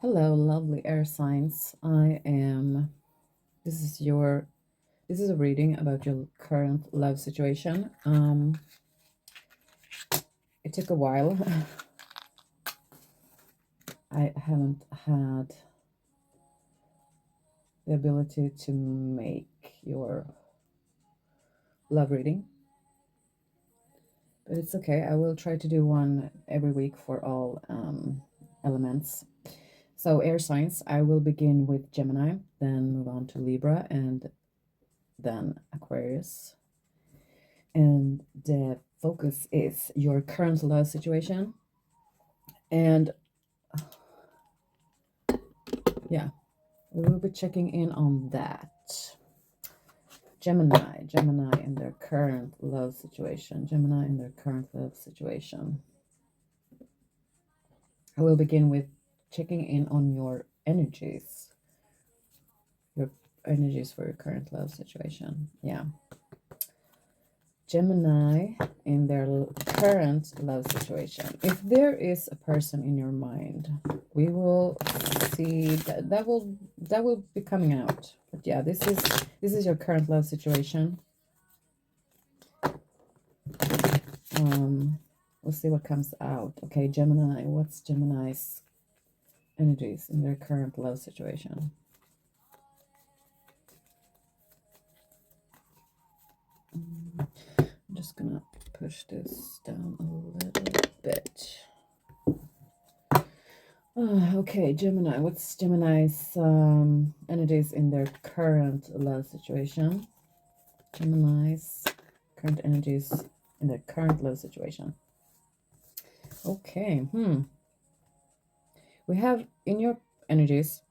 Hello, lovely air signs. This is a reading about your current love situation. It took a while. I haven't had the ability to make your love reading, but it's okay. I will try to do one every week for all elements. So air signs, I will begin with Gemini, then move on to Libra, and then Aquarius. And the focus is your current love situation. And yeah, we will be checking in on that. Gemini in their current love situation. Gemini in their current love situation. I will begin with checking in on your energies. Your energies for your current love situation. Yeah. Gemini in their current love situation. If there is a person in your mind, we will see that will be coming out. But yeah, this is your current love situation. We'll see what comes out. Okay, Gemini, what's Gemini's energies in their current love situation? I'm just gonna push this down a little bit. Okay, Gemini. What's Gemini's energies in their current love situation? Gemini's current energies in their current love situation. Okay. We have in your energies,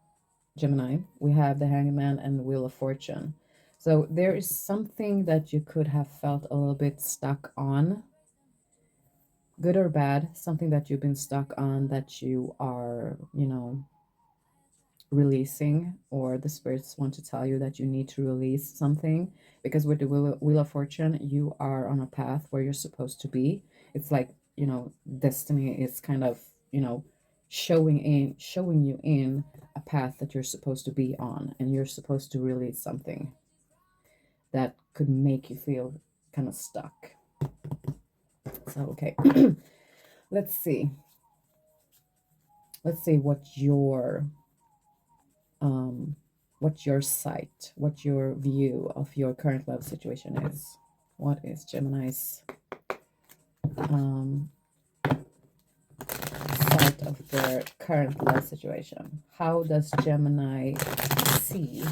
Gemini, we have the Hangman and the Wheel of Fortune. So there is something that you could have felt a little bit stuck on, good or bad, something that you've been stuck on that you are, releasing, or the spirits want to tell you that you need to release something, because with the Wheel of Fortune, you are on a path where you're supposed to be. It's like, destiny is kind of, showing you in a path that you're supposed to be on, and you're supposed to release something that could make you feel kind of stuck. So okay. let's see what your sight, what your view of your current love situation is. What is Gemini's sight of their current love situation? How does Gemini see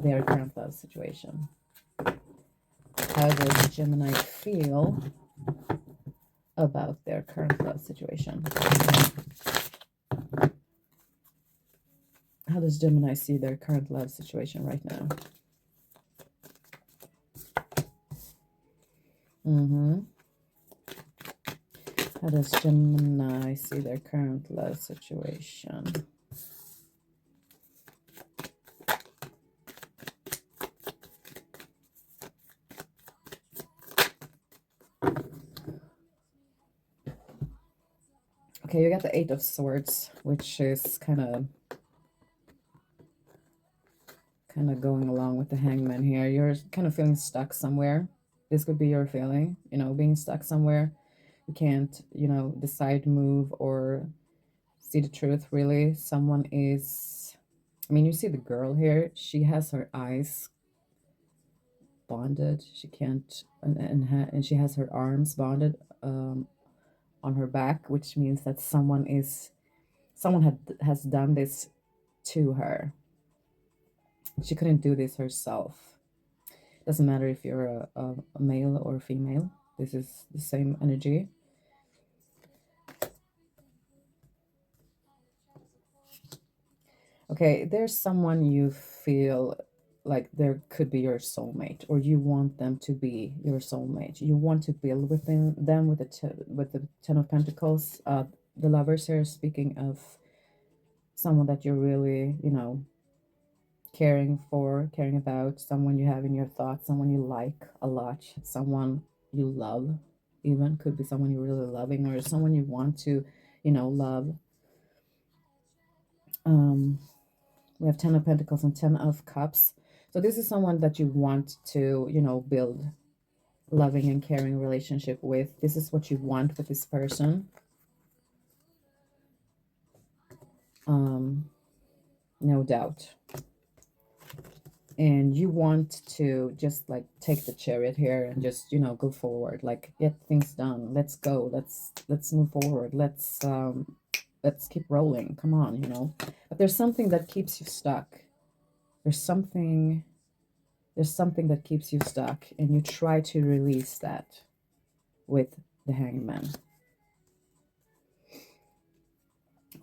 their current love situation? How does Gemini feel about their current love situation? How does Gemini see their current love situation right now? How does Gemini see their current love situation? Okay, you got the Eight of Swords, which is kind of going along with the Hangman here. You're kind of feeling stuck somewhere. This could be your feeling, being stuck somewhere. You can't, decide, move, or see the truth, really. Someone is, you see the girl here. She has her eyes bonded. She can't, and she has her arms bonded on her back, which means that someone has done this to her. She couldn't do this herself. Doesn't matter if you're a male or a female. This is the same energy. Okay, there's someone you feel like there could be your soulmate, or you want them to be your soulmate. You want to build within them with the Ten of Pentacles. The Lovers here, speaking of someone that you're really, caring about, someone you have in your thoughts, someone you like a lot, someone you love, even could be someone you're really loving, or someone you want to, love. Um, we have 10 of Pentacles and 10 of Cups. So this is someone that you want to, you know, build loving and caring relationship with. This is what you want with this person. No doubt. And you want to just like take the chariot here and just, you know, go forward, like get things done. Let's go. Let's move forward. Let's keep rolling. Come on, you know. But there's something that keeps you stuck. There's something that keeps you stuck, and you try to release that with the Hangman.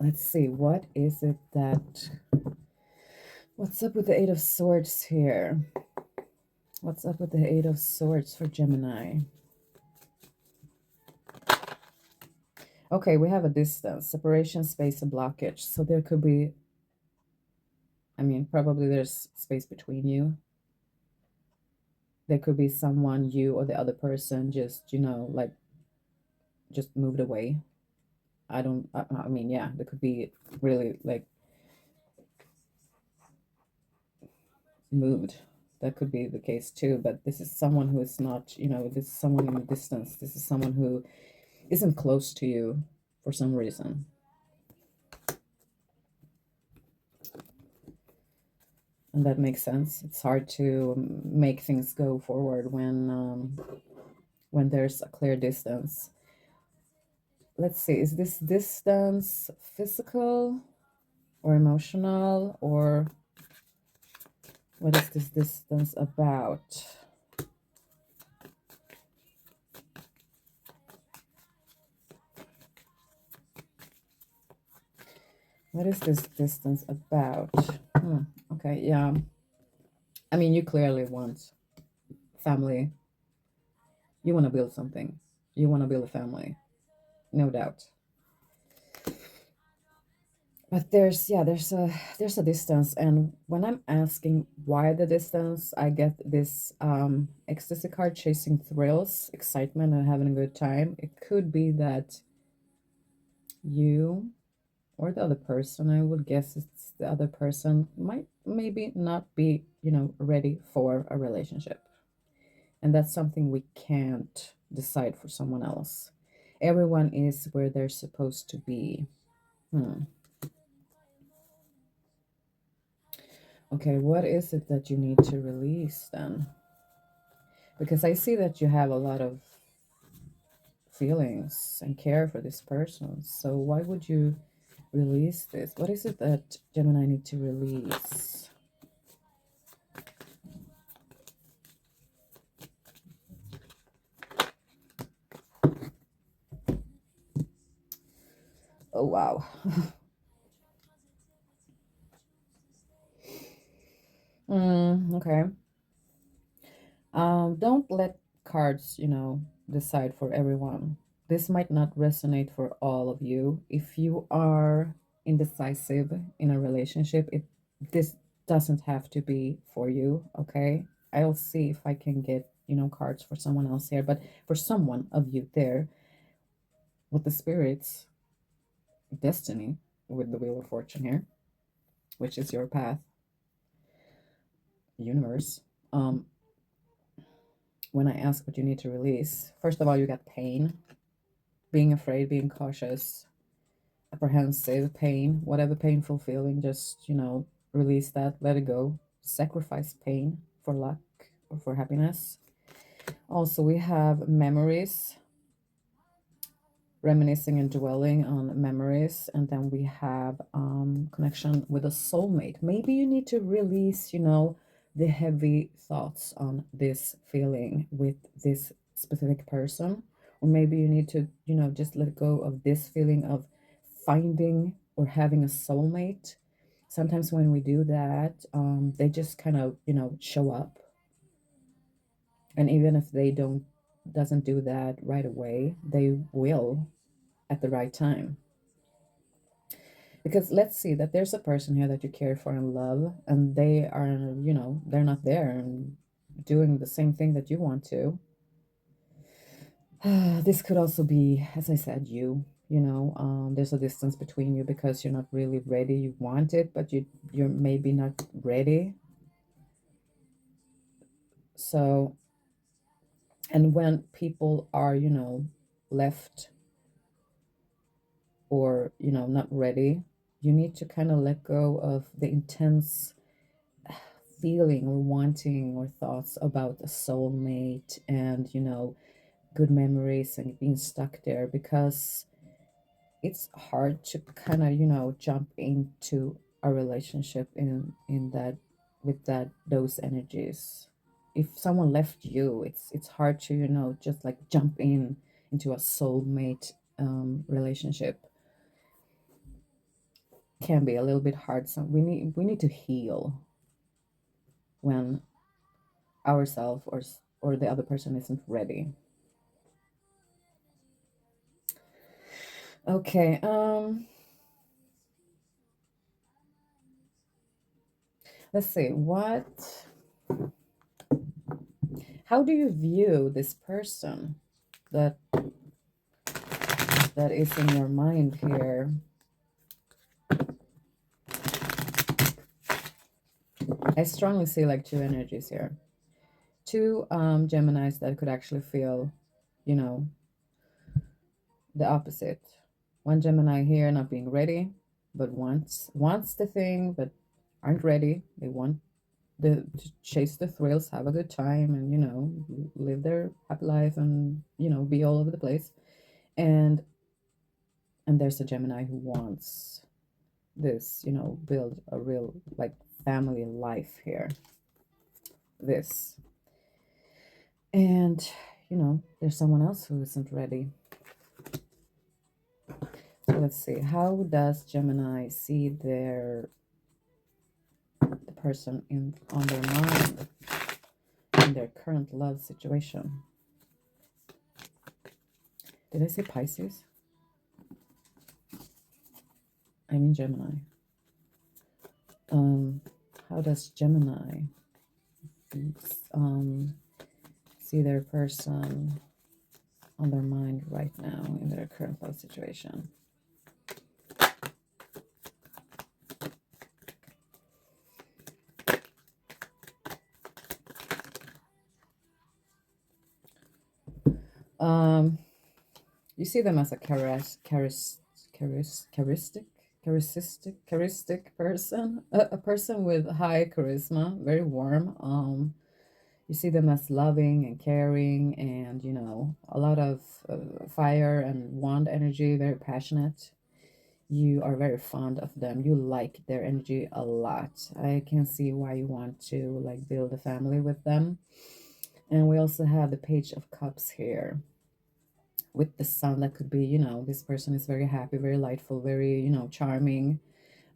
Let's see, what is it that, what's up with the Eight of Swords here? What's up with the Eight of Swords for Gemini? Okay, we have a distance, separation, space, a blockage. So there could be, I mean, probably there's space between you. There could be someone, you or the other person, just, you know, like, just moved away. I mean, yeah, there could be really, like, moved. That could be the case too, but this is someone who is not, you know, this is someone in the distance. This is someone who isn't close to you for some reason. And that makes sense. It's hard to make things go forward when there's a clear distance. Let's see, is this distance physical or emotional, or what is this distance about? What is this distance about? Okay, yeah. I mean, you clearly want family. You want to build something. You want to build a family. No doubt. But there's a distance, and when I'm asking why the distance, I get this ecstasy card, chasing thrills, excitement, and having a good time. It could be that you or the other person, I would guess it's the other person, might maybe not be, you know, ready for a relationship. And that's something we can't decide for someone else. Everyone is where they're supposed to be. Okay, what is it that you need to release then? Because I see that you have a lot of feelings and care for this person. So why would you release this? What is it that Gemini need to release? Oh, wow. Okay. Don't let cards, you know, decide for everyone. This might not resonate for all of you. If you are indecisive in a relationship, this doesn't have to be for you, okay? I'll see if I can get, you know, cards for someone else here, but for someone of you there with the spirits, destiny, with the Wheel of Fortune here, which is your path, universe. When I ask what you need to release, first of all, you got pain, being afraid, being cautious, apprehensive, pain, whatever painful feeling, just, you know, release that, let it go. Sacrifice pain for luck or for happiness. Also, we have memories, reminiscing and dwelling on memories. And then we have connection with a soulmate. Maybe you need to release, you know, the heavy thoughts on this feeling with this specific person. Or maybe you need to, you know, just let go of this feeling of finding or having a soulmate. Sometimes when we do that, they just kind of, you know, show up. And even if they doesn't do that right away, they will at the right time. Because let's see that there's a person here that you care for and love, and they are, you know, they're not there and doing the same thing that you want to. This could also be, as I said, you. You know, there's a distance between you because you're not really ready. You want it, but you're maybe not ready. So, and when people are, you know, left or, you know, not ready, you need to kind of let go of the intense feeling or wanting or thoughts about a soulmate and, you know, good memories and being stuck there, because it's hard to kind of, you know, jump into a relationship in that, with that, those energies. If someone left you, it's hard to, you know, just like jump into a soulmate relationship. Can be a little bit hard. So we need to heal when ourselves or the other person isn't ready. Okay, let's see. How do you view this person that is in your mind here? I strongly see like two energies here. Two Geminis that could actually feel, you know, the opposite. One Gemini here not being ready, but wants the thing, but aren't ready. They want to chase the thrills, have a good time, and, you know, live their happy life, and, you know, be all over the place. And there's a Gemini who wants this, you know, build a real like family life here. This. And, you know, there's someone else who isn't ready. So let's see. How does Gemini see the person on their mind in their current love situation? Did I say Pisces? I mean Gemini. How does Gemini see their person on their mind right now in their current love situation? You see them as a charistic person, a person with high charisma, very warm. You see them as loving and caring, and, you know, a lot of fire and wand energy, very passionate. You are very fond of them. You like their energy a lot. I can see why you want to like build a family with them. And we also have the Page of Cups here with the sun. That could be, you know, this person is very happy, very lightful, very, you know, charming.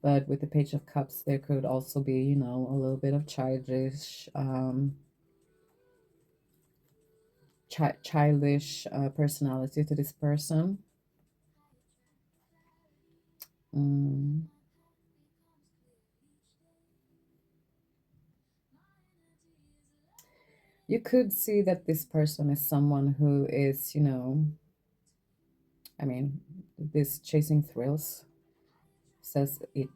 But with the Page of Cups, there could also be, you know, a little bit of childish personality to this person. Mm. You could see that this person is someone who is, you know, I mean, this chasing thrills says it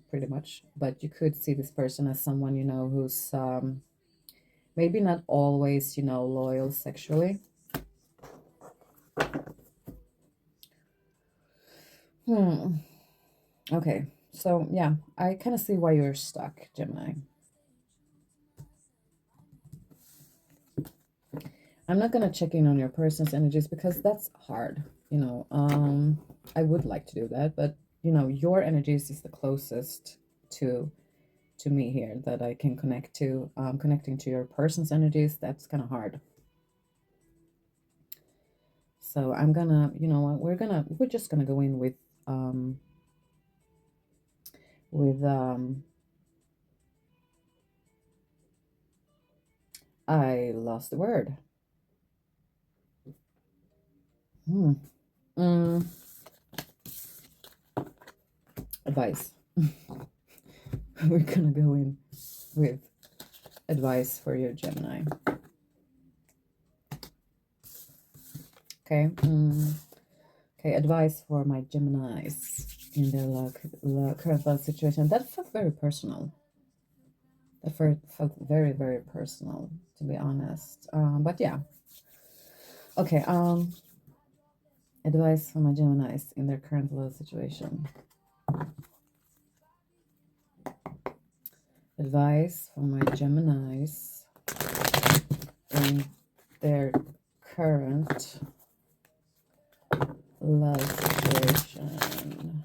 pretty much. But you could see this person as someone, you know, who's maybe not always, you know, loyal sexually. Okay, so yeah, I kind of see why you're stuck, Gemini. I'm not gonna check in on your person's energies because that's hard, you know. I would like to do that, but, you know, your energies is the closest to me here that I can connect to. Connecting to your person's energies, that's kind of hard. So I'm gonna, you know what, we're just gonna go in um with I lost the word. Hmm. Mm, advice. We're gonna go in with advice for your Gemini. Okay. Okay, advice for my Geminis in their current love situation. That felt very personal. That felt very, very personal, to be honest. But yeah. Okay, advice for my Geminis in their current love situation. Advice for my Geminis in their current love situation.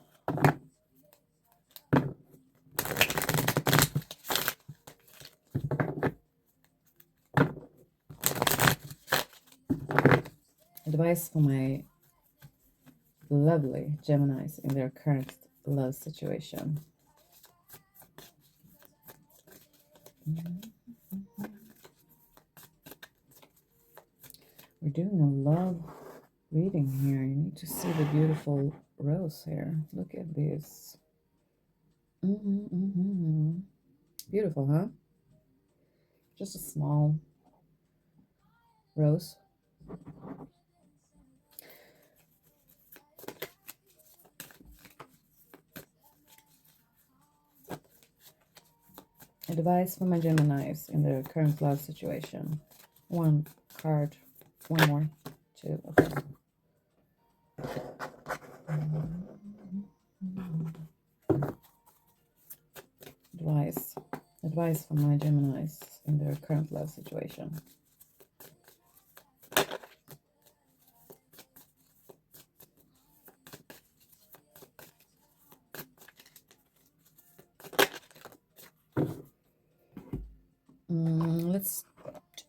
Advice for my lovely Geminis in their current love situation. We're doing a love reading here. You need to see the beautiful rose here. Look at this. Beautiful, huh? Just a small rose. Advice for my Geminis in their current love situation. One card. One more. Two. Okay. Advice for my Geminis in their current love situation. Let's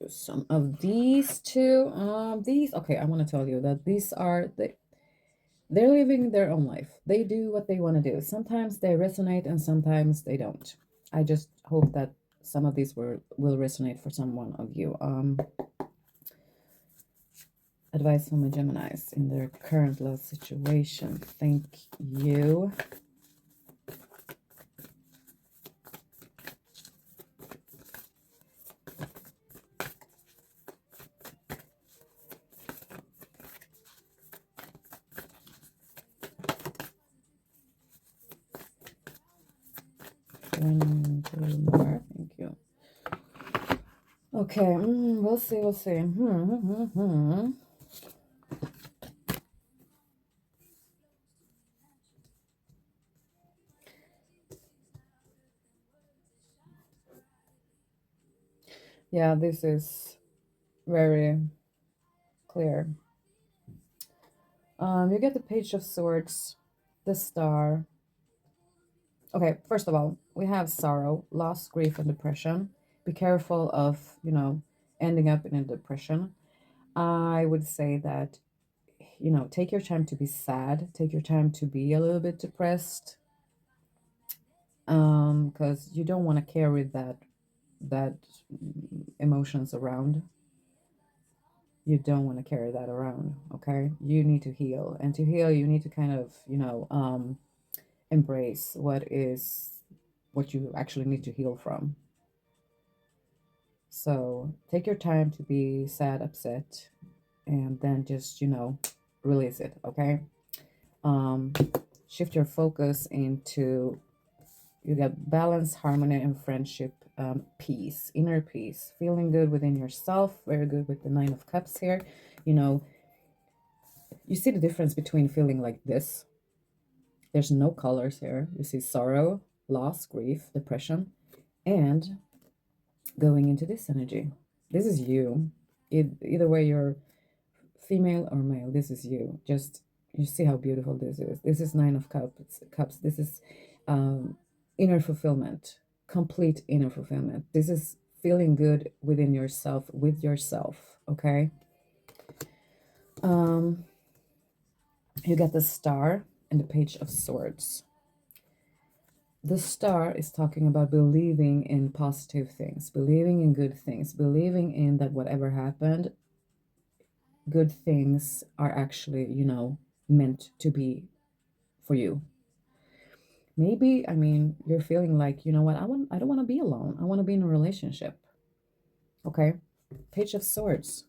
do some of these two. Okay, I want to tell you that these are they're living their own life. They do what they want to do. Sometimes they resonate and sometimes they don't. I just hope that some of these will resonate for some one of you. Advice from my Geminis in their current love situation. Thank you. One, two more. Thank you. Okay, we'll see. We'll see. Yeah, this is very clear. You get the Page of Swords, the Star. Okay, first of all, we have sorrow, loss, grief, and depression. Be careful of, ending up in a depression. I would say that, take your time to be sad. Take your time to be a little bit depressed. Because you don't want to carry that emotions around. You don't want to carry that around, okay? You need to heal. And to heal, you need to kind of, embrace what you actually need to heal from. So take your time to be sad, upset, and then just, release it, okay? Shift your focus into, you get balance, harmony, and friendship, peace, inner peace, feeling good within yourself. Very good with the Nine of Cups here. You see the difference between feeling like this. There's no colors here. You see sorrow, loss, grief, depression, and going into this energy. This is you. Either way, you're female or male. This is you. Just, you see how beautiful this is. This is Nine of Cups. This is inner fulfillment, complete inner fulfillment. This is feeling good within yourself, with yourself, okay? You get the Star and the Page of Swords. The Star is talking about believing in positive things, believing in good things, believing in that whatever happened, good things are actually, meant to be for you. Maybe, you're feeling like, you know what, I don't want to be alone. I want to be in a relationship. Okay? Page of Swords.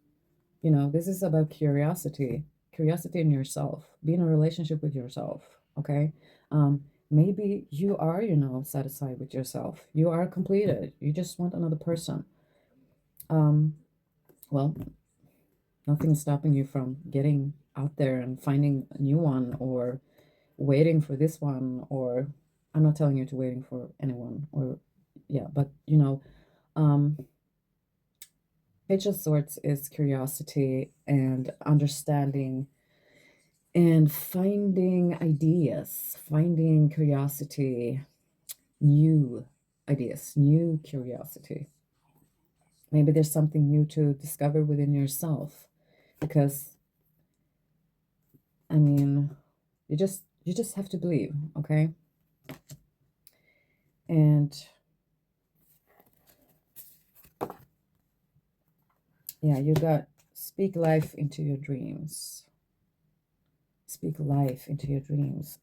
This is about curiosity. curiosity in yourself. Be in a relationship with yourself, okay? Maybe you are, satisfied with yourself. You are completed. You just want another person. Well, nothing's stopping you from getting out there and finding a new one, or waiting for this one, or I'm not telling you to waiting for anyone, or yeah, but Page of Swords is curiosity and understanding and finding ideas, finding curiosity, new ideas, new curiosity. Maybe there's something new to discover within yourself, because I mean, you just have to believe, okay? And yeah, you got speak life into your dreams. Speak life into your dreams.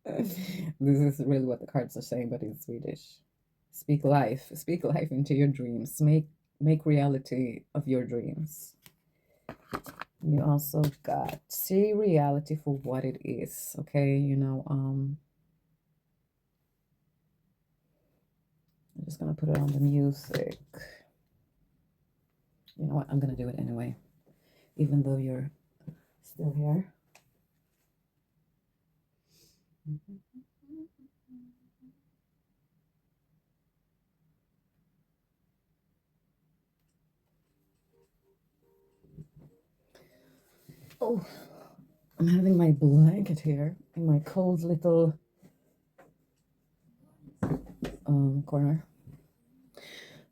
This is really what the cards are saying, but in Swedish. Speak life. Speak life into your dreams. Make reality of your dreams. You also got see reality for what it is. Okay, I'm just gonna put it on the music. You know what? I'm gonna do it anyway, even though you're still here. Oh, I'm having my blanket here in my cold little corner.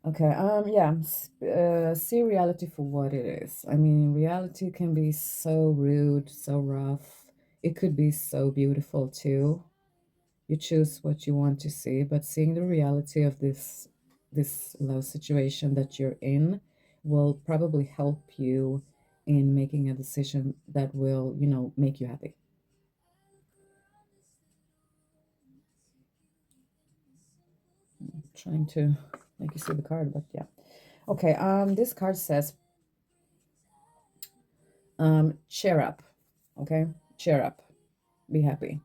Okay, yeah, see reality for what it is. I mean, reality can be so rude, so rough. It could be so beautiful too. You choose what you want to see, but seeing the reality of this low situation that you're in will probably help you in making a decision that will, make you happy. I'm trying to make you see the card, but yeah. Okay, this card says cheer up. Okay, cheer up, be happy,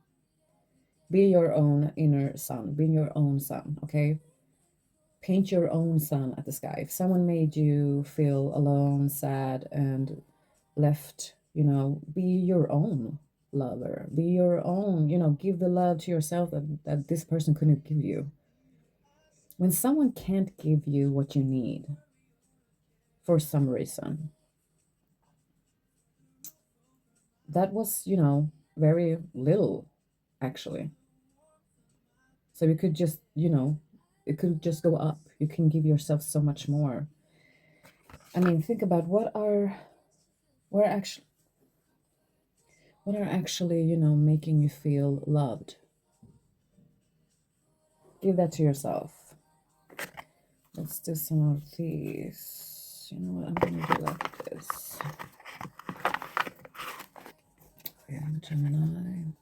be your own inner sun, be your own sun. Okay, paint your own sun at the sky. If someone made you feel alone, sad, and left, be your own lover, be your own, give the love to yourself that this person couldn't give you. When someone can't give you what you need for some reason, that was, very little, actually. So you could just, it could just go up. You can give yourself so much more. I mean, think about what are actually, making you feel loved. Give that to yourself. Let's do some of these. You know what? I'm going to do like this. Okay, Gemini.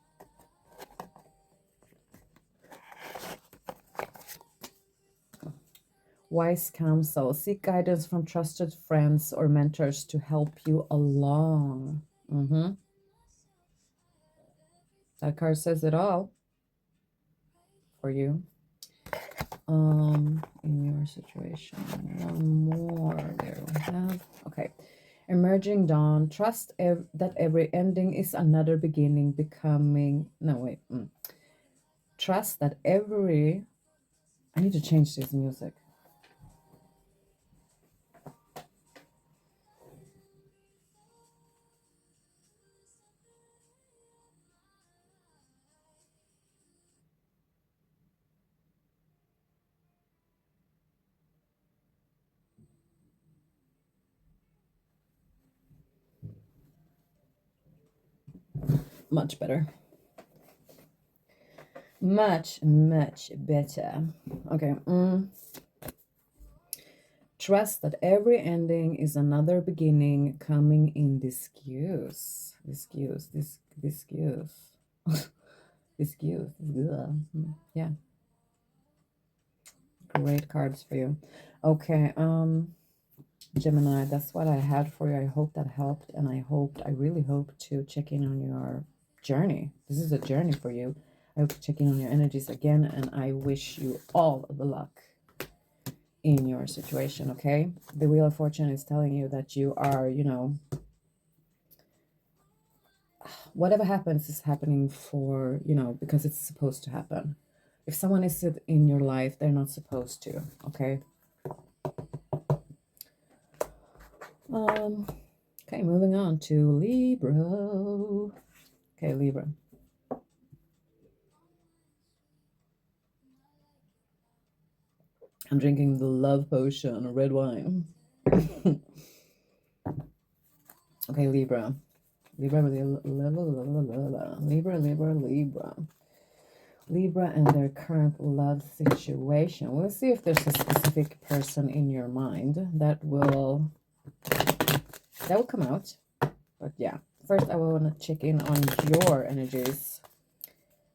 Wise counsel. Seek guidance from trusted friends or mentors to help you along. That card says it all for you. In your situation. One more. There we have. Okay. Emerging dawn. Trust that every ending is another beginning. Trust that every. I need to change this music. Much better. Much, much better. Okay. Trust that every ending is another beginning coming in disguise. Disguise. Disguise. Yeah. Great cards for you. Okay. Gemini, that's what I had for you. I hope that helped, and I really hope to check in on your journey. This is a journey for you. I hope to check in on your energies again, and I wish you all the luck in your situation, okay? The Wheel of Fortune is telling you that you are, you know, whatever happens is happening for, you know, because it's supposed to happen. If someone is in your life, they're not supposed to, okay? Okay, moving on to Libra. Okay, Libra. I'm drinking the love potion, red wine. Okay, Libra. Libra, Libra and their current love situation. We'll see if there's a specific person in your mind that will come out. But yeah, first I want to check in on your energies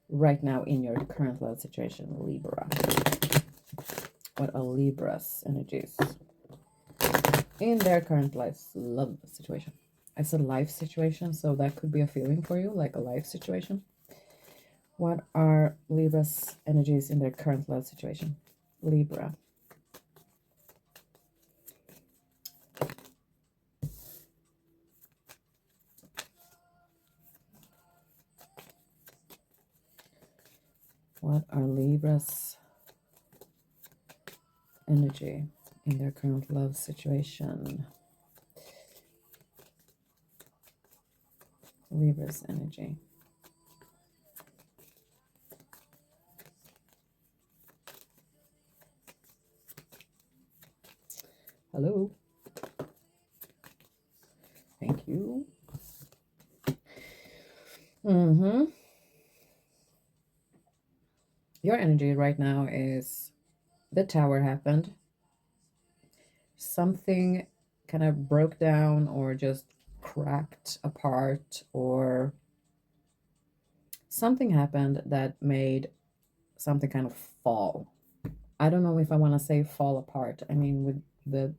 right now in your current love situation, Libra. What are Libra's energies in their current love situation? I said life situation, so that could be a feeling for you, like a life situation. What are Libra's energies in their current love situation? Libra. What are Libra's energy in their current love situation? Libra's energy. Hello. Thank you. Your energy right now is the tower happened. Something kind of broke down or just cracked apart, or something happened that made something kind of fall. I don't know if I want to say fall apart. I mean, with the,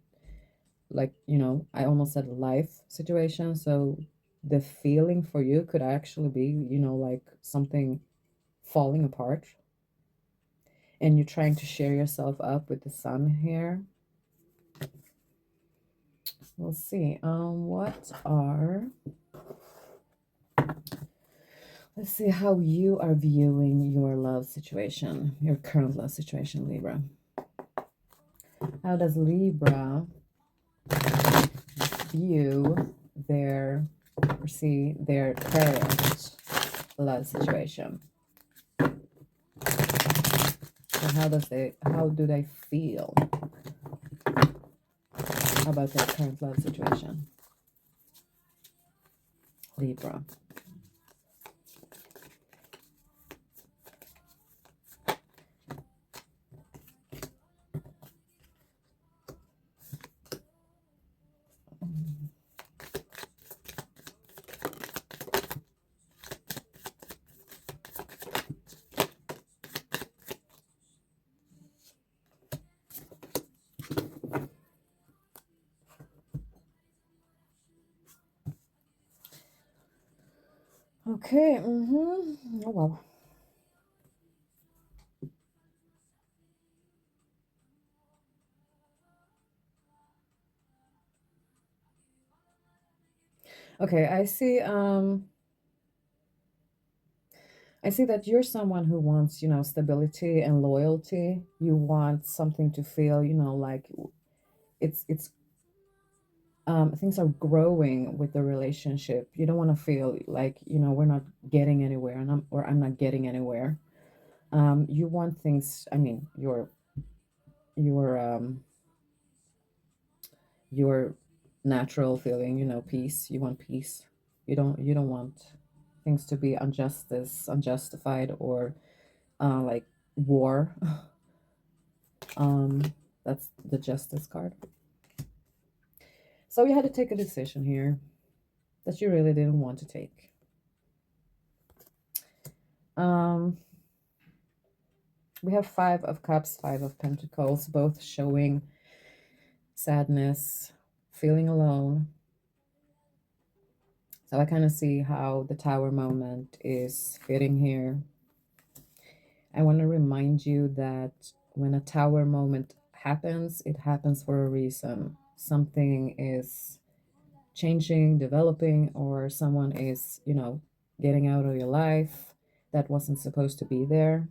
like, you know, I almost said life situation. So the feeling for you could actually be, you know, like something falling apart. And you're trying to share yourself up with the sun here. We'll see. What are... Let's see how you are viewing your love situation, your current love situation, Libra. How does Libra view their, or see their current love situation? So how do they feel about their current love situation? Libra. Okay. Oh, wow. Okay, I see that you're someone who wants, you know, stability and loyalty. You want something to feel, you know, like it's things are growing with the relationship. You don't want to feel like, you know, we're not getting anywhere, and I'm not getting anywhere. You want things, I mean, your your natural feeling, you know, peace. You want peace. You don't want things to be unjustified, or like war. um that's the justice card. So you had to take a decision here that you really didn't want to take. um we have 5 of Cups, 5 of Pentacles, both showing sadness, feeling alone. So I kind of see how the Tower moment is fitting here. I want to remind you that when a Tower moment happens, it happens for a reason. Something is changing, developing, or someone is, getting out of your life that wasn't supposed to be there.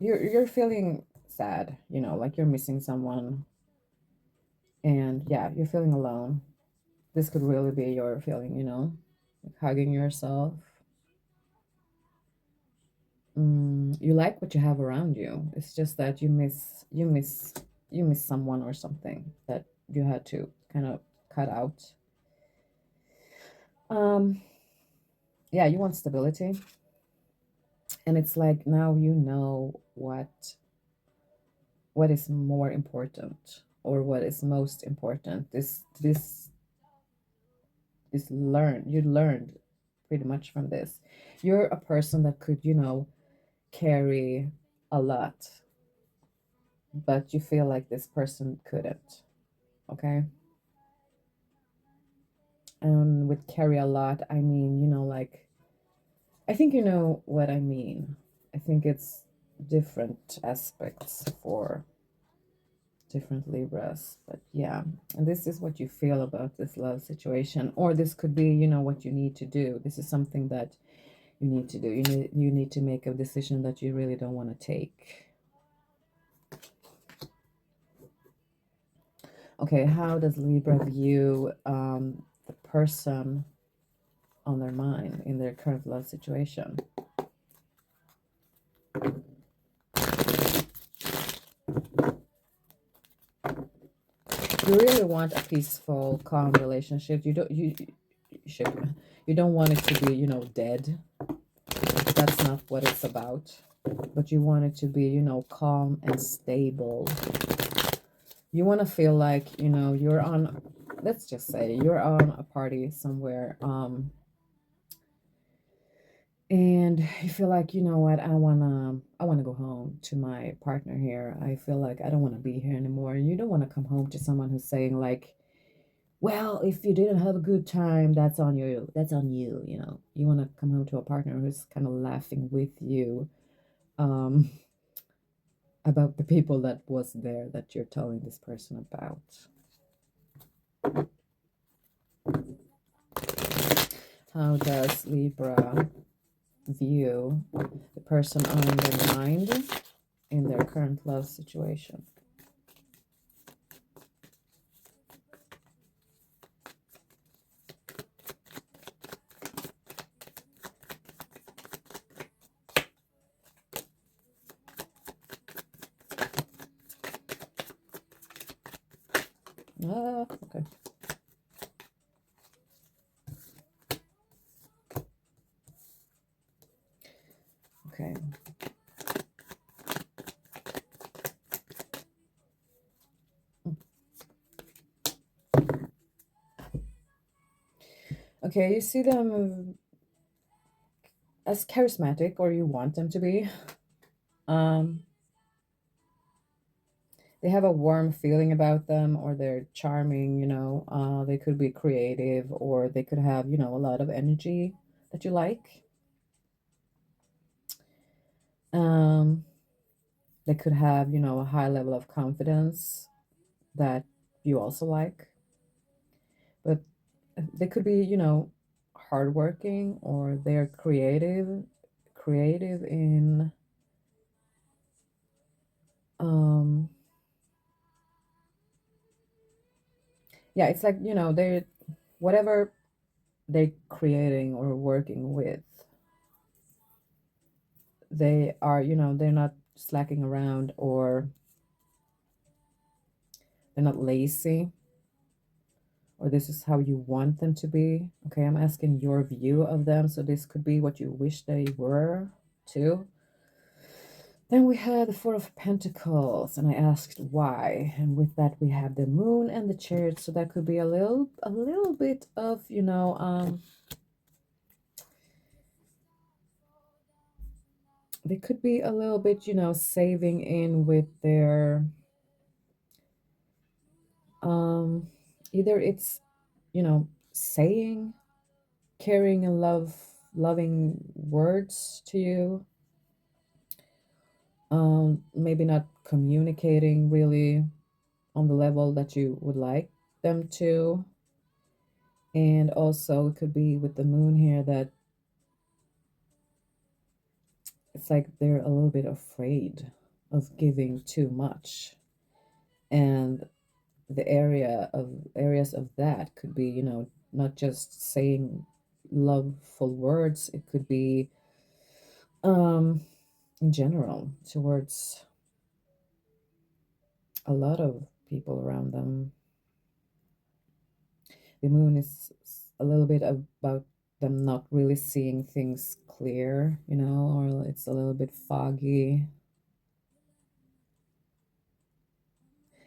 You're feeling sad, like you're missing someone, and yeah, you're feeling alone. This could really be your feeling, like hugging yourself. You like what you have around you. It's just that you miss someone or something that you had to kind of cut out. Um, yeah, you want stability, and it's like now you know what is more important or what is most important. You learned pretty much from this. You're a person that could, carry a lot, but you feel like this person couldn't. Okay. And with carry a lot, I mean, like, I think you know what I mean. I think it's different aspects for different Libras, but yeah, and this is what you feel about this love situation, or this could be, what you need to do. This is something that you need to do. You need to make a decision that you really don't want to take. Okay, how does Libra view the person on their mind in their current love situation? You really want a peaceful, calm relationship. You don't want it to be, dead. That's not what it's about. But you want it to be, calm and stable. You want to feel like, you're on, let's just say you're on a party somewhere, and you feel like, you know what, I wanna go home to my partner here. I feel like I don't want to be here anymore. And you don't want to come home to someone who's saying like, well, if you didn't have a good time, that's on you. That's on you, You want to come home to a partner who's kind of laughing with you, um, about the people that was there that you're telling this person about. How does Libra view the person on their mind in their current love situation? Okay. Okay. Okay, you see them as charismatic, or you want them to be. Um, they have a warm feeling about them, or they're charming, they could be creative, or they could have, a lot of energy that you like. Um, they could have, a high level of confidence that you also like. But they could be, hardworking, or they're creative in, um, yeah, it's like, they whatever they're creating or working with, they are, they're not slacking around, or they're not lazy, or this is how you want them to be. Okay, I'm asking your view of them, so this could be what you wish they were too. Then we had the Four of Pentacles, and I asked why. And with that, we have the Moon and the Chariot. So that could be a little bit of, they could be a little bit, saving in with their, um, either it's, saying caring and loving words to you, maybe not communicating really on the level that you would like them to. And also it could be with the moon here that it's like they're a little bit afraid of giving too much. And the areas of that could be, not just saying loveful words. It could be, um in general, towards a lot of people around them. The moon is a little bit about them not really seeing things clear, or it's a little bit foggy.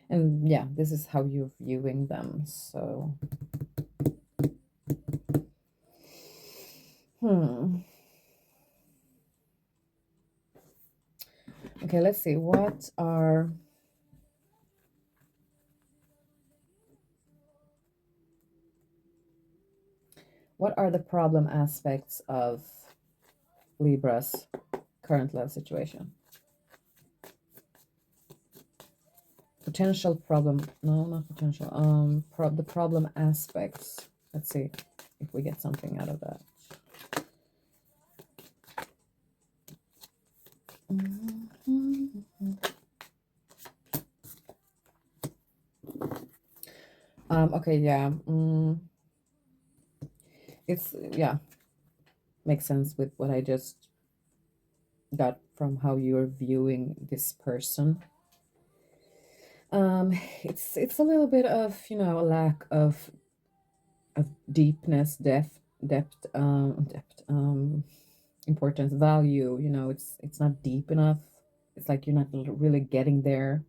And yeah, this is how you're viewing them. So, okay, let's see. What are the problem aspects of Libra's current love situation? Potential problem, no, not potential. The problem aspects. Let's see if we get something out of that. Okay, yeah. It's, yeah, makes sense with what I just got from how you're viewing this person. It's a little bit of, a lack of deepness, depth, importance, value. It's not deep enough. It's like you're not really getting there.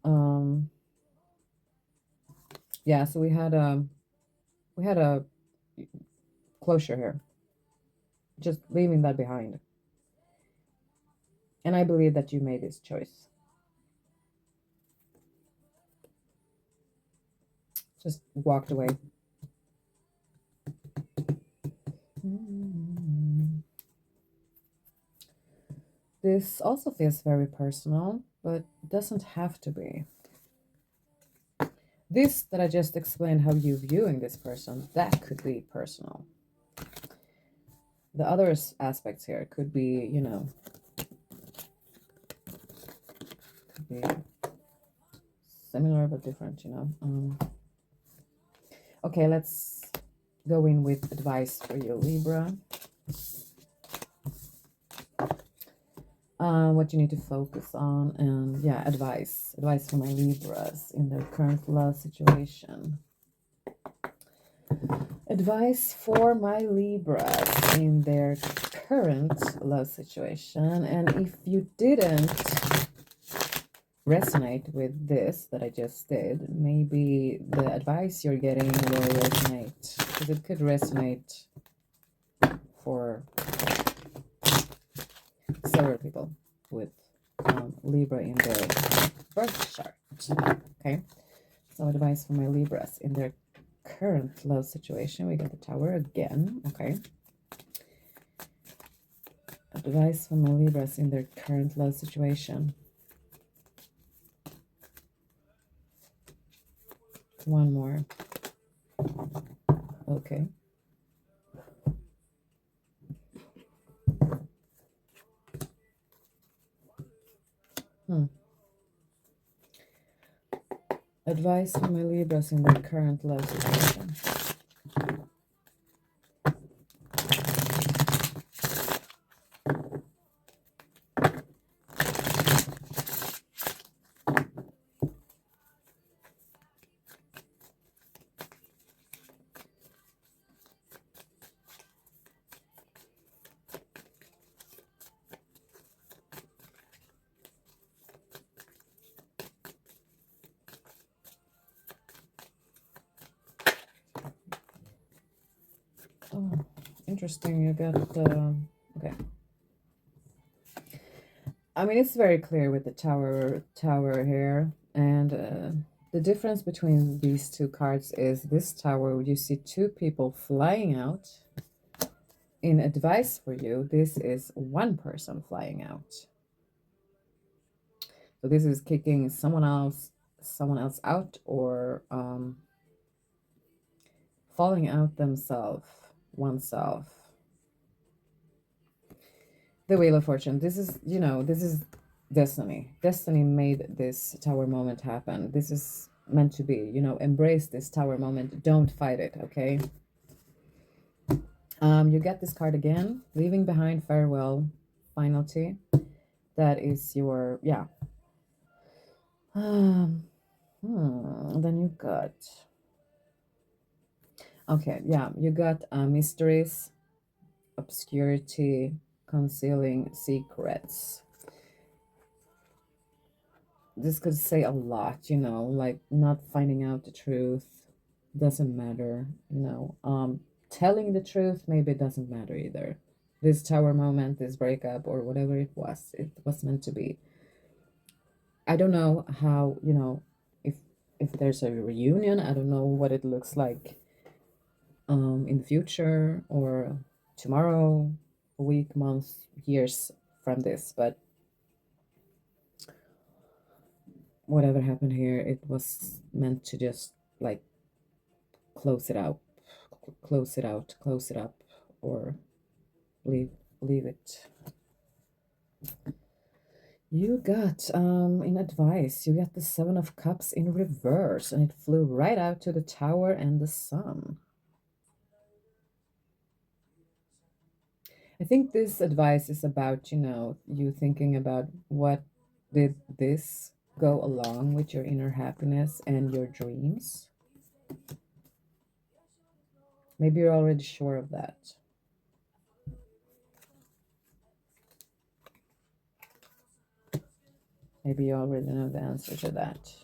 Um, yeah. So we had a closure here, just leaving that behind. And I believe that you made this choice. Just walked away. This also feels very personal, but doesn't have to be. This that I just explained, how you viewing this person, that could be personal. The other aspects here could be, could be similar but different, Okay, let's go in with advice for you, Libra. What you need to focus on, and yeah, advice for my Libras in their current love situation. Advice for my Libras in their current love situation. And if you didn't resonate with this that I just did, maybe the advice you're getting will resonate, because it could resonate for several people with Libra in their birth chart. Okay, so advice for my Libras in their current love situation. We got the Tower again. Okay, advice for my Libras in their current love situation. One more. Okay. Advice for my Libras in their current love situation. Oh, interesting. You got Okay. I mean, it's very clear with the tower here. And the difference between these two cards is this tower, you see two people flying out. In advice for you, this is one person flying out. So this is kicking someone else out, or falling out oneself. The Wheel of Fortune. This is, this is destiny. Destiny made this tower moment happen. This is meant to be, embrace this tower moment. Don't fight it, okay? You get this card again, leaving behind farewell, finality. That is your, yeah. Then you got, okay, yeah, you got mysteries, obscurity, concealing secrets. This could say a lot, like not finding out the truth doesn't matter, telling the truth maybe doesn't matter either. This tower moment, this breakup, or whatever it was meant to be. I don't know how, if there's a reunion. I don't know what it looks like in the future, or tomorrow, a week, month, years from this, but whatever happened here, it was meant to just like close it out, close it up, or leave it. You got in advice, you got the Seven of Cups in reverse, and it flew right out to the Tower and the Sun. I think this advice is about, you thinking about what did this go along with your inner happiness and your dreams. Maybe you're already sure of that. Maybe you already know the answer to that.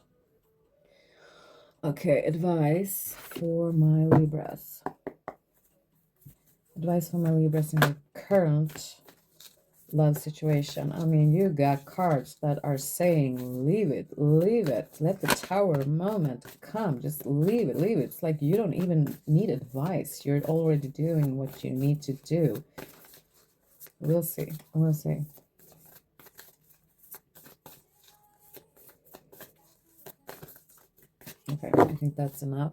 Okay, advice for my Libras. Advice for my Libras in the current love situation. I mean, you got cards that are saying, leave it, let the Tower moment come, just leave it. It's like you don't even need advice. You're already doing what you need to do. We'll see. Okay, I think that's enough.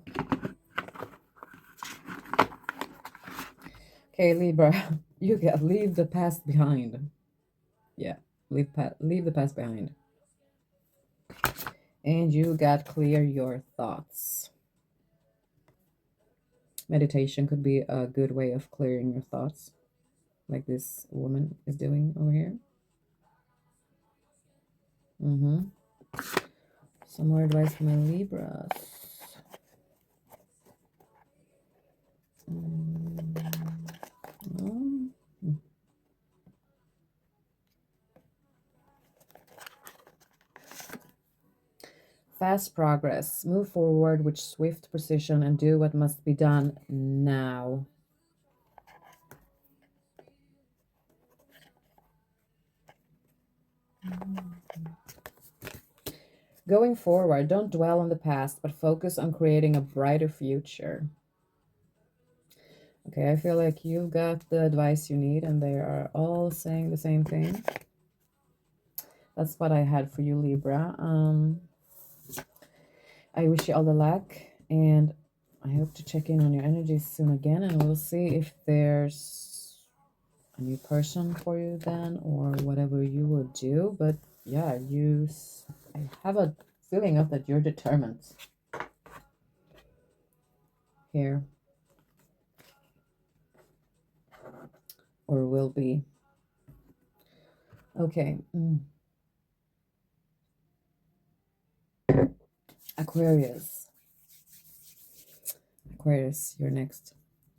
Okay, Libra, you get leave the past behind. Yeah, leave the past behind. And you got clear your thoughts. Meditation could be a good way of clearing your thoughts, like this woman is doing over here. Some more advice for my Libras. Fast progress. Move forward with swift precision and do what must be done now. Going forward, don't dwell on the past, but focus on creating a brighter future. Okay, I feel like you've got the advice you need, and they are all saying the same thing. That's what I had for you, Libra. I wish you all the luck, and I hope to check in on your energies soon again, and we'll see if there's a new person for you then, or whatever you will do. But yeah, I have a feeling of that you're determined here, or will be. Okay. Aquarius, you're next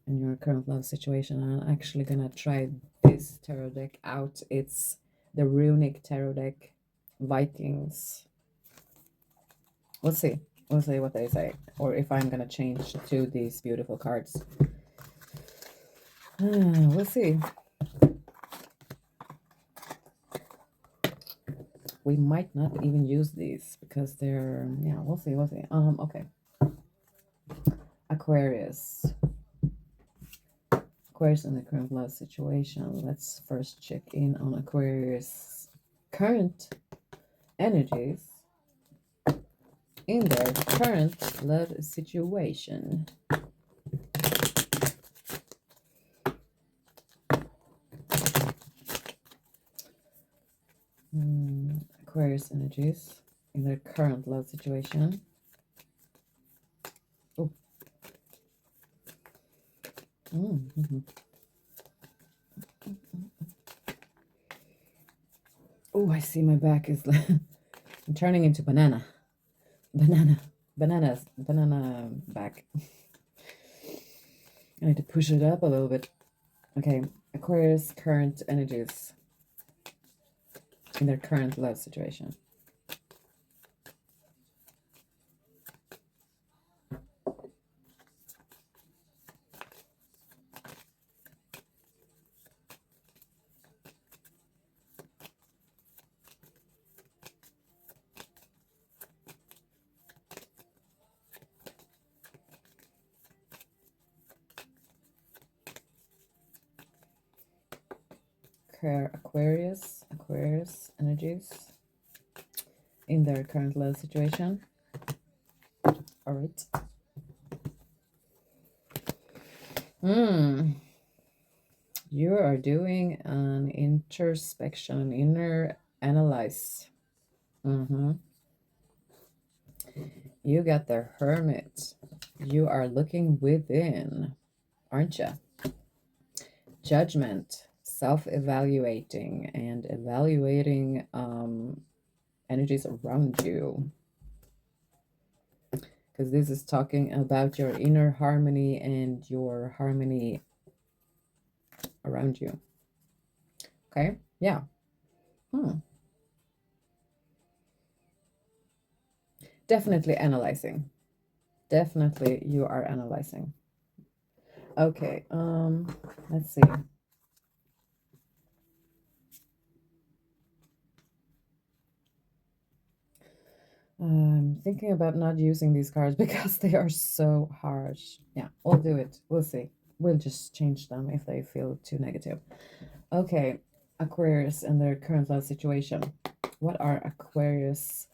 in your current love situation. I'm actually gonna try this tarot deck out. It's the runic tarot deck, Vikings. We'll see what they say, or if I'm gonna change to these beautiful cards. We'll see. We might not even use these because they're, yeah, we'll see, we'll see. Okay. Aquarius. Aquarius in the current love situation. Let's first check in on Aquarius' current energies in their current love situation. Aquarius energies in their current love situation. Oh. Oh, I see my back is I'm turning into banana back. I need to push it up a little bit. Okay, Aquarius current energies in their current love situation. Aquarius energies in their current love situation. All right. You are doing an introspection, inner analyze. You got the Hermit. You are looking within, aren't you? Judgment, self-evaluating, and evaluating energies around you. Because this is talking about your inner harmony and your harmony around you. Okay? Yeah. Definitely analyzing. Definitely you are analyzing. Okay, let's see. I'm thinking about not using these cards because they are so harsh. Yeah, we'll do it. We'll see. We'll just change them if they feel too negative. Okay, Aquarius and their current love situation. What are Aquarius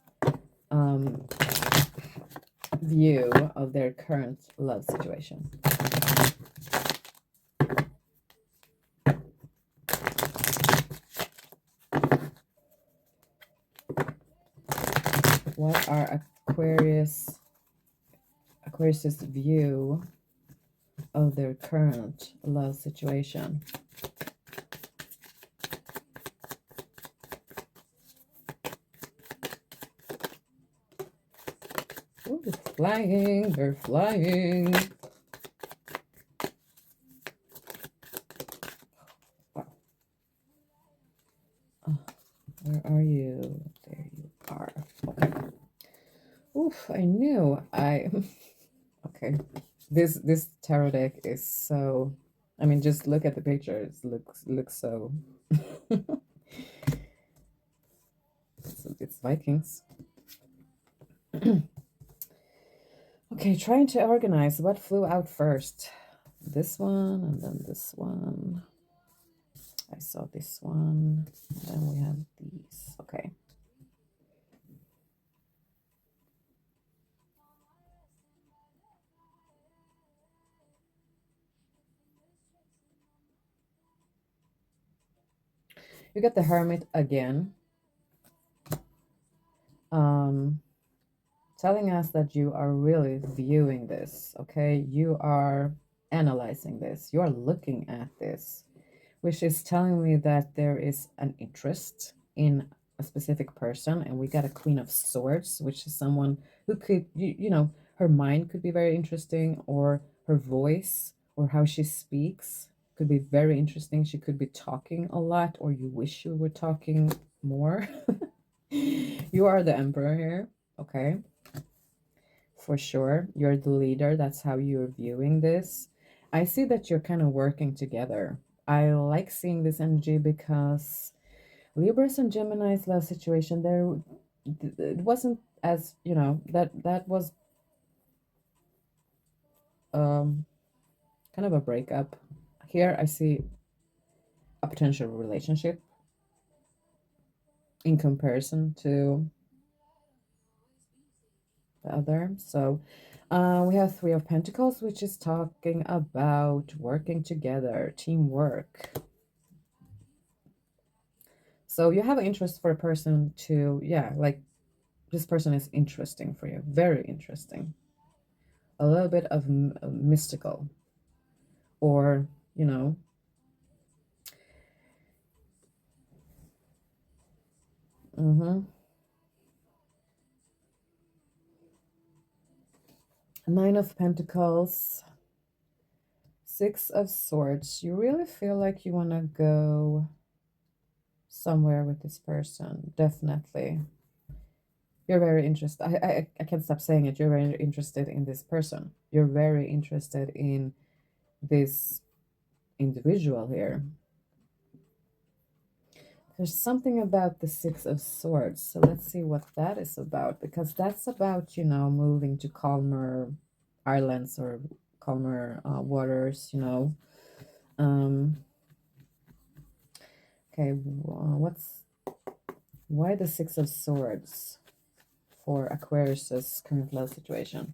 view of their current love situation? What are Aquarius's view of their current love situation? Ooh, they're flying, they're flying. Wow. Oh, where are you? There you are. Okay. Oof, I knew okay. This tarot deck is so, I mean, just look at the pictures. Looks so it's Vikings. Okay, trying to organize what flew out first. This one and then this one. I saw this one. And then we have these. Okay. You got the Hermit again. Telling us that you are really viewing this, okay? You are analyzing this. You are looking at this, which is telling me that there is an interest in a specific person. And we got a Queen of Swords, which is someone who could, you know, her mind could be very interesting, or her voice or how she speaks could be very interesting. She could be talking a lot, or you wish you were talking more. You are the Emperor here, okay? For sure. You're the leader. That's how you're viewing this. I see that you're kind of working together. I like seeing this energy because Libras and Gemini's love situation, there, it wasn't as, you know, that was um kind of a breakup. Here I see a potential relationship in comparison to the other. So we have Three of Pentacles, which is talking about working together, teamwork. So you have an interest for a person to, yeah, like this person is interesting for you, very interesting. A little bit of mystical, or, you know, mm-hmm. Nine of Pentacles, Six of Swords. You really feel like you want to go somewhere with this person, definitely. You're very interested. I can't stop saying it. You're very interested in this person. You're very interested in this individual here. There's something about the Six of Swords. So let's see what that is about, because that's about, you know, moving to calmer islands or calmer waters, you know. Okay, why the Six of Swords for Aquarius's current love situation?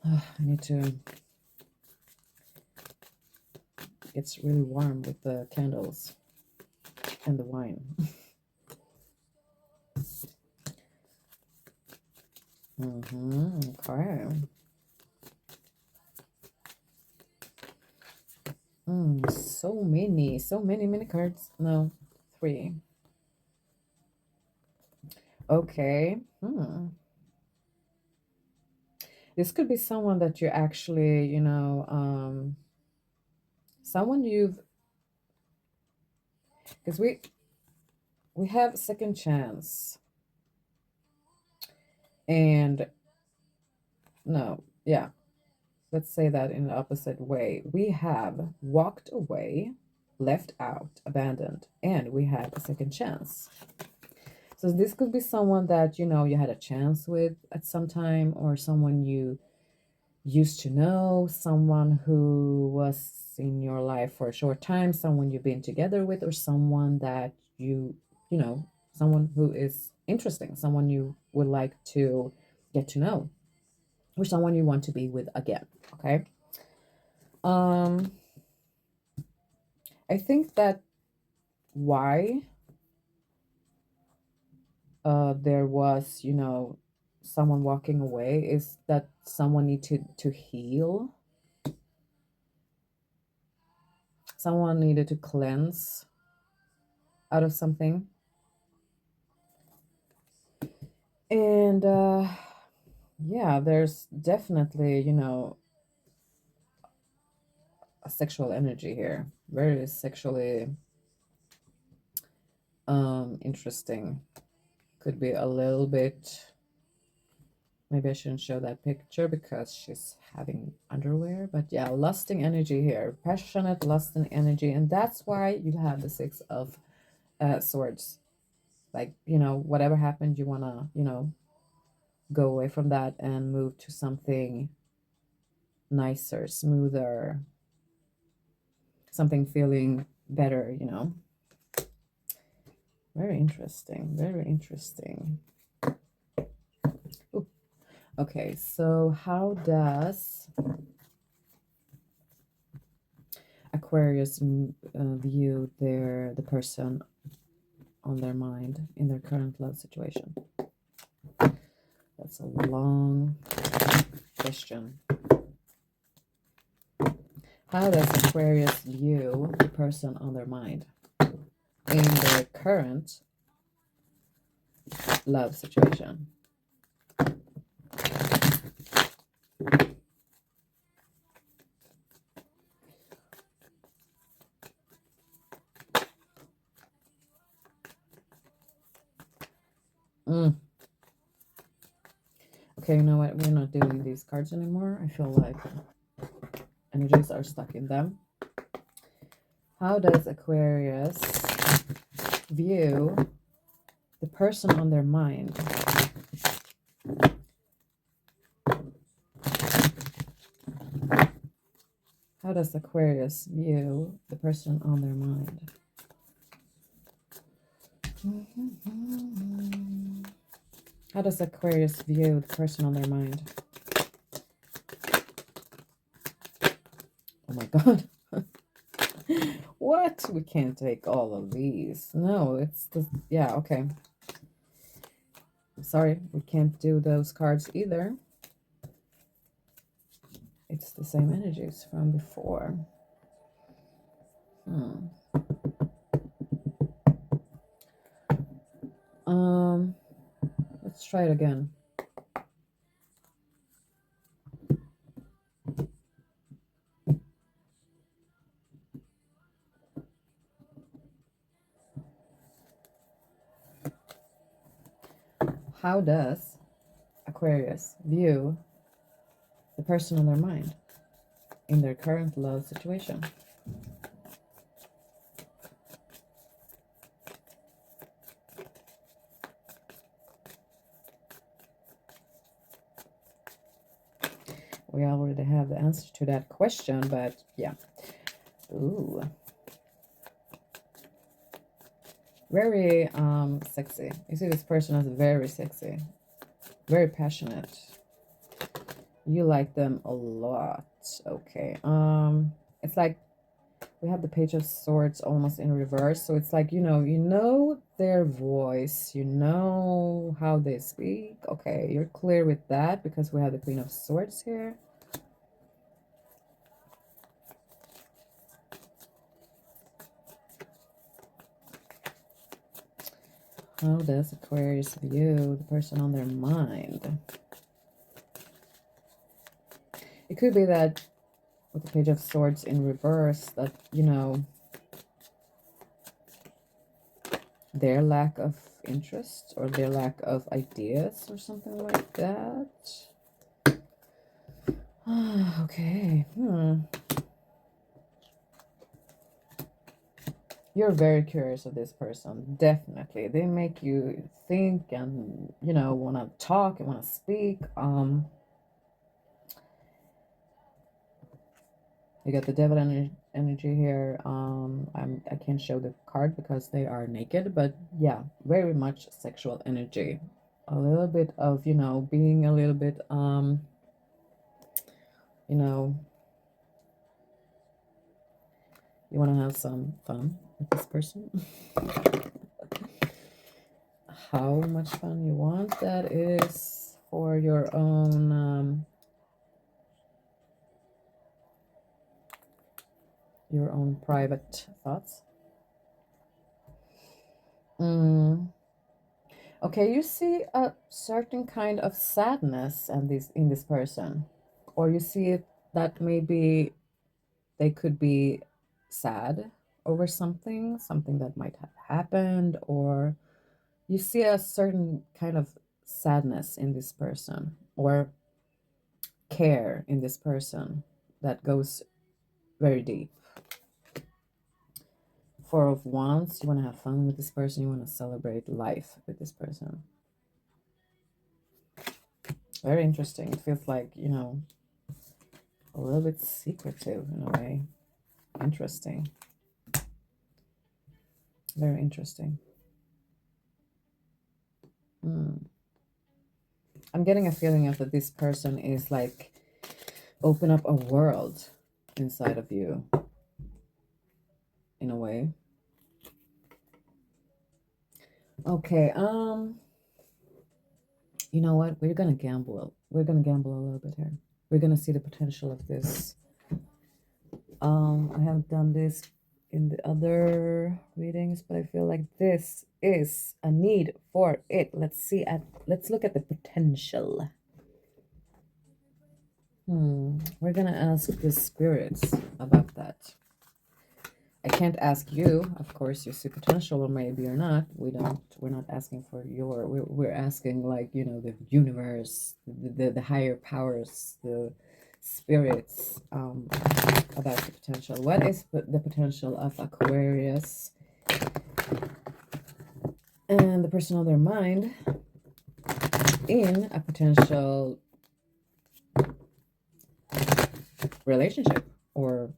I need to. It's really warm with the candles and the wine. Okay. So many cards. No, three. Okay. This could be someone that you actually, you know, someone you've, because we have second chance, and no, yeah, let's say that in the opposite way. We have walked away, left out, abandoned, and we had a second chance. So this could be someone that, you know, you had a chance with at some time, or someone you used to know, someone who was in your life for a short time, someone you've been together with, or someone that you know, someone who is interesting, someone you would like to get to know, or someone you want to be with again. Okay. um I think that why there was, you know, someone walking away is that someone needed to heal, someone needed to cleanse out of something. And yeah, there's definitely, you know, a sexual energy here, very sexually interesting. Could be a little bit, maybe I shouldn't show that picture because she's having underwear, but yeah, lusting energy here, passionate lusting energy. And that's why you have the Six of Swords. Like, you know, whatever happened, you want to, you know, go away from that and move to something nicer, smoother, something feeling better, you know. Very interesting, very interesting. Ooh. Okay, so how does Aquarius view the person on their mind in their current love situation? That's a long question. How does Aquarius view the person on their mind in their current love situation? Okay, you know what? We're not doing these cards anymore. I feel like energies are stuck in them. How does Aquarius view the person on their mind? How does Aquarius view the person on their mind? How does Aquarius view the person on their mind? Oh my God. What? We can't take all of these. No, it's the, yeah, okay. Sorry, we can't do those cards either. It's the same energies from before. Let's try it again. How does Aquarius view the person on their mind in their current love situation? We already have the answer to that question, but yeah. Ooh. Very sexy. You see this person as very sexy, very passionate. You like them a lot. Okay. It's like we have the Page of Swords almost in reverse. So it's like, you know their voice, you know how they speak. Okay, you're clear with that because we have the Queen of Swords here. How does Aquarius view the person on their mind? It could be that with the Page of Swords in reverse, that, their lack of interest or their lack of ideas or something like that. Okay. You're very curious of this person, definitely. They make you think and, want to talk and want to speak. You got the Devil energy here. I can't show the card because they are naked, but yeah, very much sexual energy. A little bit of, being a little bit, you want to have some fun with this person. How much fun you want, that is for your own private thoughts. Okay, you see a certain kind of sadness in this person, or you see it that maybe they could be sad over something that might have happened, or you see a certain kind of sadness in this person or care in this person that goes very deep. Four of Wands, you want to have fun with this person, you want to celebrate life with this person. Very interesting. It feels like, a little bit secretive in a way. Interesting. Very interesting. I'm getting a feeling of that this person is like open up a world inside of you in a way. Okay, you know what? We're gonna gamble. We're gonna gamble a little bit here. We're gonna see the potential of this. I haven't done this in the other readings, but I feel like this is a need for it. Let's look at the potential. We're gonna ask the spirits about that. I can't ask you, of course, you see potential or maybe or not. We're not asking for we're asking, like, the universe, the higher powers, the spirits, about the potential. What is the potential of Aquarius And the person on their mind in a potential relationship or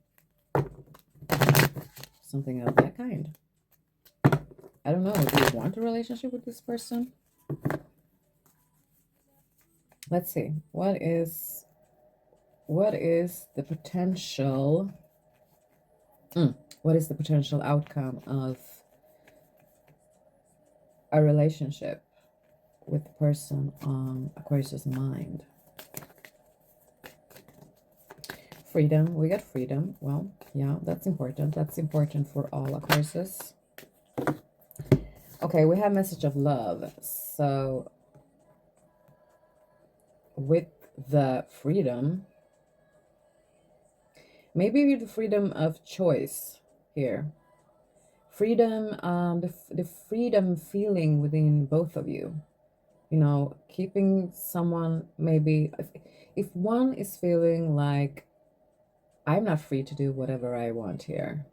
something of that kind. I don't know. Do you want a relationship with this person? Let's see. What is the potential what is the potential outcome of a relationship with the person on Aquarius's mind? Freedom. We got freedom. Well, yeah, that's important. That's important for all Aquariuses. Okay, we have message of love. So with the freedom, maybe the freedom of choice here. Freedom, the freedom feeling within both of you. You know, keeping someone, maybe if one is feeling like I'm not free to do whatever I want here,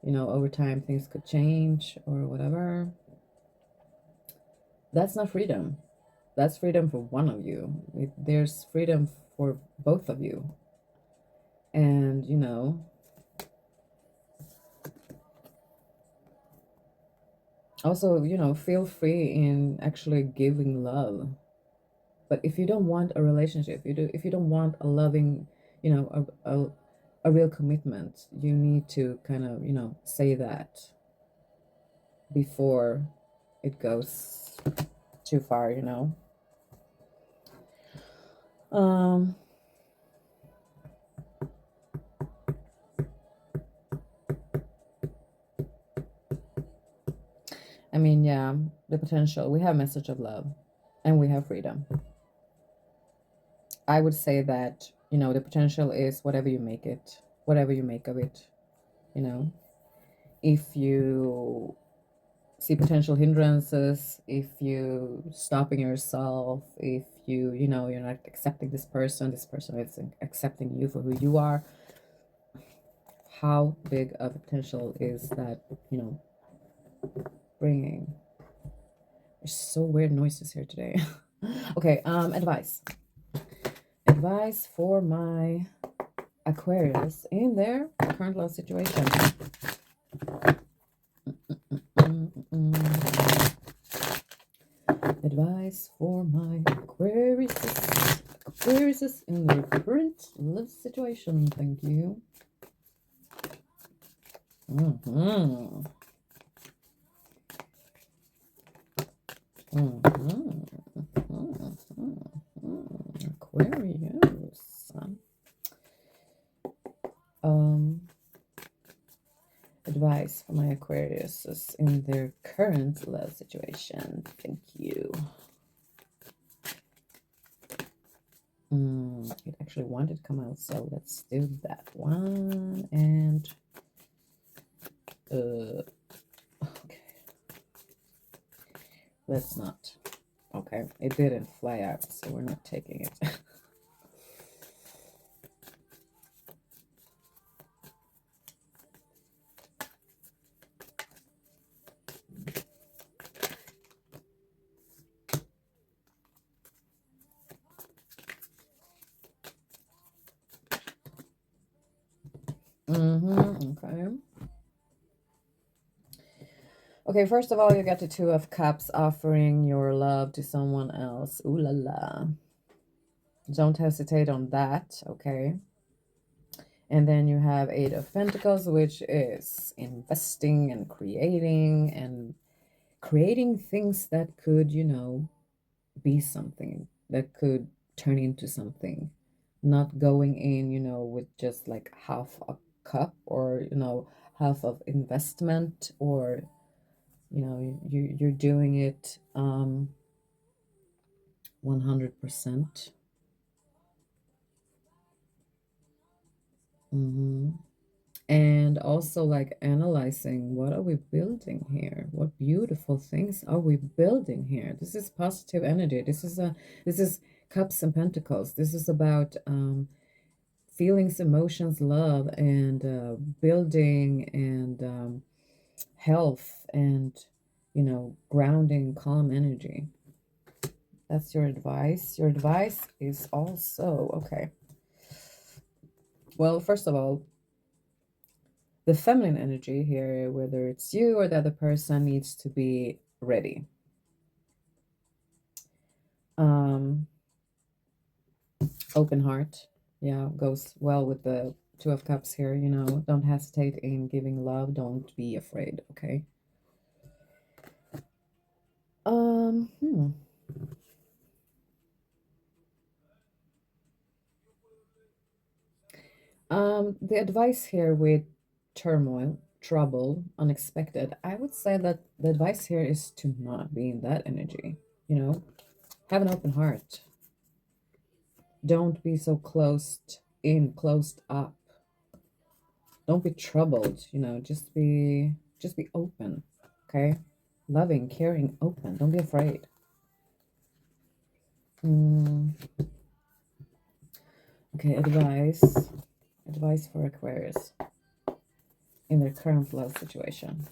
you know, over time things could change or whatever. That's not freedom. That's freedom for one of you. There's freedom for both of you. And, you know, also, you know, feel free in actually giving love. But if you don't want a relationship, if you don't want a loving, you know, a real commitment, you need to kind of, you know, say that before it goes too far, you know. Um I mean, yeah, the potential. We have message of love and we have freedom. I would say that, you know, the potential is whatever you make it, whatever you make of it, you know. If you see potential hindrances, if you stopping yourself, if you know, you're not accepting this person is accepting you for who you are, how big of a potential is that, you know, bringing? There's so weird noises here today. Okay, advice for my Aquarius in their current love situation. Advice for my Aquarius in their current love situation. Thank you. Aquarius. Advice for my Aquarius in their current love situation. Thank you. It actually wanted to come out, so let's do that one. And okay, let's not. Okay, it didn't fly out, so we're not taking it. Okay. Okay, first of all, you get the Two of Cups, offering your love to someone else. Ooh la la. Don't hesitate on that, okay? And then you have Eight of Pentacles, which is investing and creating things that could, you know, be something, that could turn into something. Not going in, you know, with just like half a cup, or, you know, half of investment, or, you know, you're doing it 100%. And also like analyzing, what are we building here? What beautiful things are we building here? This is positive energy. This is Cups and Pentacles. This is about feelings, emotions, love, and building, and health, and you know, grounding, calm energy. That's your advice. Your advice is also, okay. Well, first of all, the feminine energy here, whether it's you or the other person, needs to be ready. Um, Open heart. Yeah, goes well with the Two of Cups here, you know. Don't hesitate in giving love. Don't be afraid, okay? Um, hmm. The advice here with turmoil, trouble, unexpected, I would say that the advice here is to not be in that energy, you know? Have an open heart. Don't be so closed in, closed up. Don't be troubled, you know, just be open, okay? Loving, caring, open. Don't be afraid. Mm, okay, advice for Aquarius in their current love situation.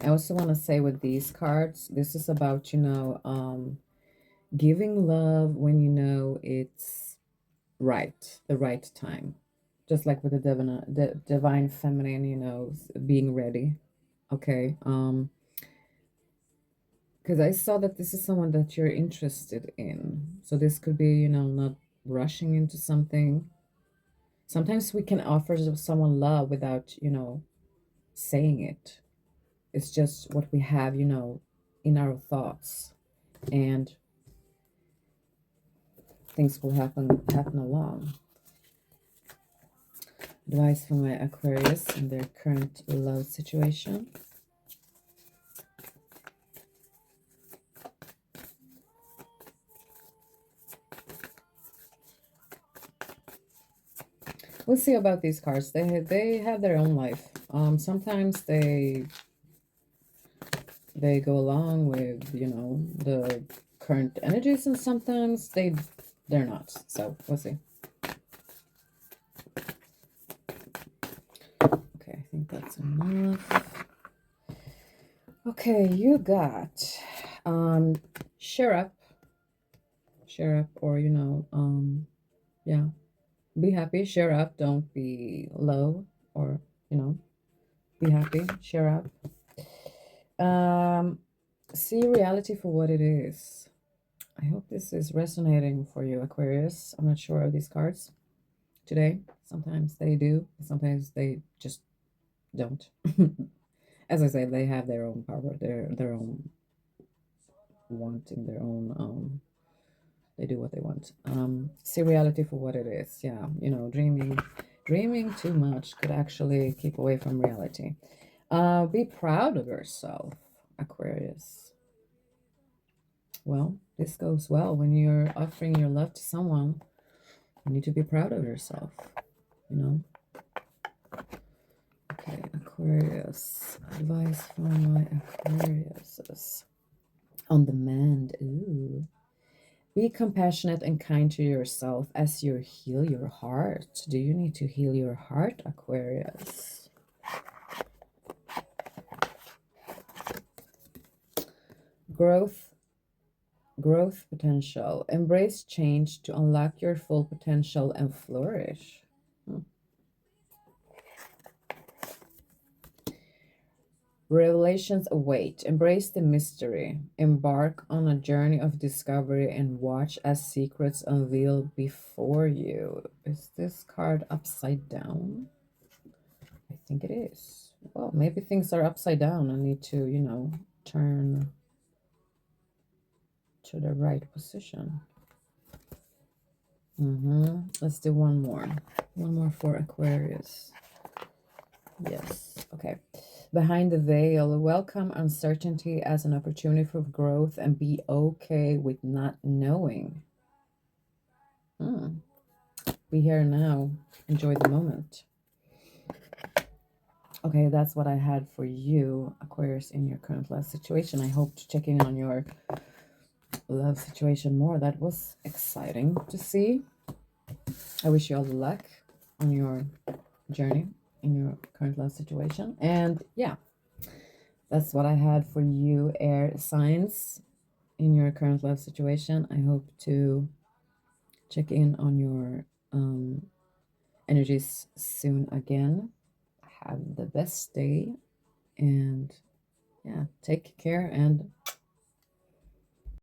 I also want to say with these cards, this is about, you know, giving love when you know it's right, the right time. Just like with the divine feminine, you know, being ready. Okay. Because I saw that this is someone that you're interested in. So this could be, you know, not rushing into something. Sometimes we can offer someone love without, you know, saying it. It's just what we have, you know, in our thoughts. And things will happen along. Advice for my Aquarius in their current love situation. We'll see about these cards. They have their own life. Sometimes they go along with, you know, the current energies, and sometimes they're not. So we'll see. Okay, I think that's enough. Okay, you got share up, or, you know, yeah, be happy, share up, don't be low, or, you know, be happy, share up. See reality for what it is. I hope this is resonating for you, Aquarius. I'm not sure of these cards today. Sometimes they do, sometimes they just don't. As I say, they have their own power, their own wanting, their own they do what they want. See reality for what it is. Yeah, you know, dreaming too much could actually keep away from reality. Be proud of yourself, Aquarius. Well, this goes well when you're offering your love to someone. You need to be proud of yourself, you know. Okay, Aquarius. Advice for my Aquariuses. On demand. Ooh. Be compassionate and kind to yourself as you heal your heart. Do you need to heal your heart, Aquarius? Growth, growth potential. Embrace change to unlock your full potential and flourish. Revelations await. Embrace the mystery. Embark on a journey of discovery and watch as secrets unveil before you. Is this card upside down? I think it is. Well, maybe things are upside down. I need to, you know, turn to the right position. Let's do one more. One more for Aquarius. Yes. Okay. Behind the veil, welcome uncertainty as an opportunity for growth and be okay with not knowing. Be here now. Enjoy the moment. Okay, that's what I had for you, Aquarius, in your current love situation. I hope to check in on your love situation more. That was exciting to see. I wish you all the luck on your journey in your current love situation. And yeah, that's what I had for you, air signs, in your current love situation. I hope to check in on your energies soon again. Have the best day, and yeah, take care and